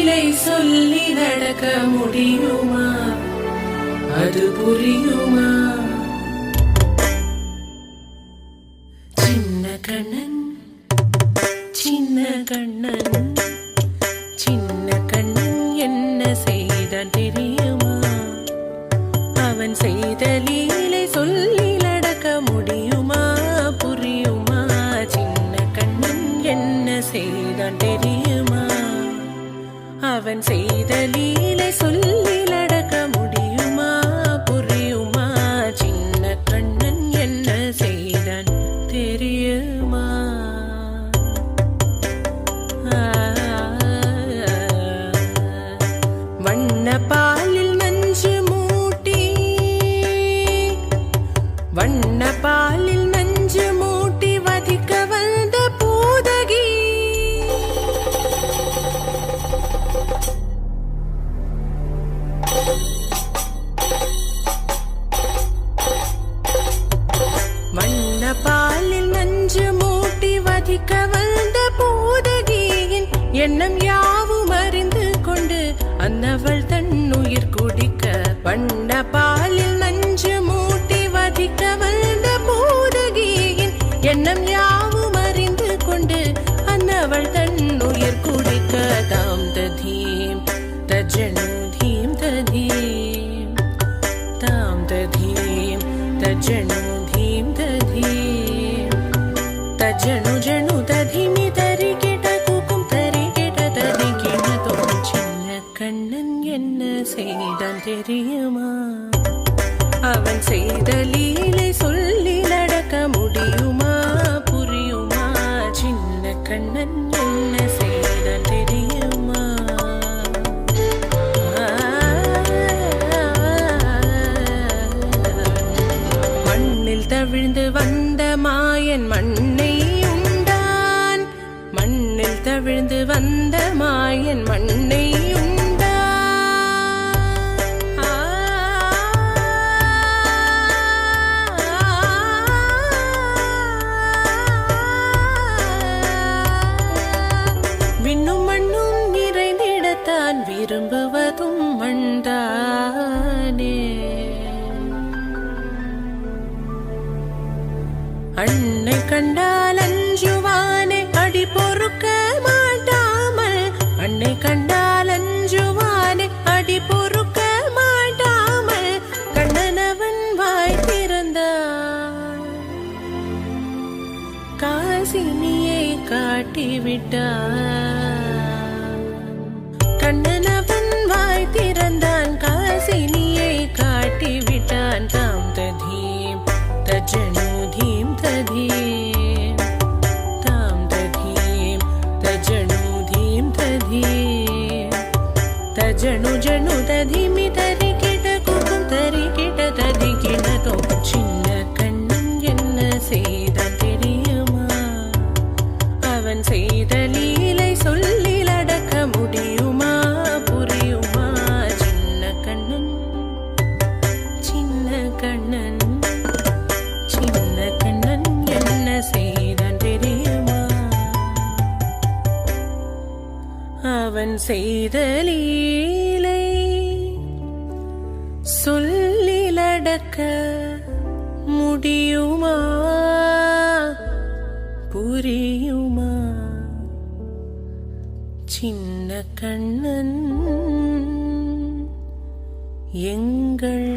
லீலை சொல்லி நடக்க முடியுமா? அது புரியுமா? சின்ன கண்ணன் சின்ன கண்ணன் சின்ன கண்ணன் என்ன செய்தான் தெரியுமா? அவன் செய்த லீலை சொல்லி நடக்க முடியுமா? புரியுமா? சின்ன கண்ணன் என்ன செய்தான் தெரியுமா? அவன் செய்த லீலை சொல்லி நடக்க முடியுமா? புரியுமா? சின்ன கண்ணன் என்ன செய்தான் தெரியுமா? வண்ண பாலில் நஞ்சு மூட்டி வண்ண பாலில் நஞ்சு மூட்டி வதிக்க வந்த பூதகி வண்ண பாலில் நஞ்சு மூட்டி வதிக்க வந்த பூதகியின் எண்ணம் யாவும் அறிந்து கொண்டு அன்னவள் தன்னுயிர் குடிக்க வண்ண பாலில் நஞ்சு மூட்டி வதிக்க வந்த பூதகியின் எண்ணம் யாவும் அறிந்து கொண்டு அன்னவள் தன்னுயிர் குடிக்க தாம் ததீம் தஜனு தீம் ததீம் தாம் ததீம் தஜனு தீம் ததீம் தஜனு ஜனு ததிமி தரிகிட கூக்கும் தரிகிட தரிகிட தோம் சின்ன கண்ணன் என்ன செய்தான் தெரியுமா? அவன் செய்த லீலை சொல்லி நடக்க முடியுமா? புரியுமா? சின்ன கண்ணன் என்ன செய்தான் தெரியுமா? மண்ணில் தவிழ்ந்து வந்த மாயன் மண்ணை உண்டான். மண்ணில் தவிழ்ந்து வந்த மாயன் மண்ணை உண்டான். விண்ணும் மண்ணும் நிறைந்திடத்தான் விரும்புவதும் மண்தானே. அன்னை கண்டால் அஞ்சுவானே அடி பொறுக்க மாட்டாமல். அன்னை கண்டால் அஞ்சுவானே அடி பொறுக்க மாட்டாமல். கண்ணனவன் வாய் திறந்தான் காசினியை காட்டிவிட்டான். கண்ணனவன் வாய் திறந்தான் காசினியை காட்டிவிட்டான். தாம் ததீம் தஜனு தீம் ததீம் தாம் ததீம் தஜனு தீம் ததீம் தஜனு ஜனு ததிமி தரிகிட கூக்கும் தரிகிட ததிகிட தோம் சின்ன கண்ணன் என்ன செய்தான் தெரியுமா? அவன் செய்த லீலை சொல்லி நடக்க முடியுமா? புரியுமா? சின்ன கண்ணன் சின்ன கண்ணன் சின்ன கண்ணன் என்ன செய்தான் தெரியுமா? அவன் செய்த லீலை சொல்லி நடக்க முடியுமா? புரியுமா? சின்ன கண்ணன் எங்கள்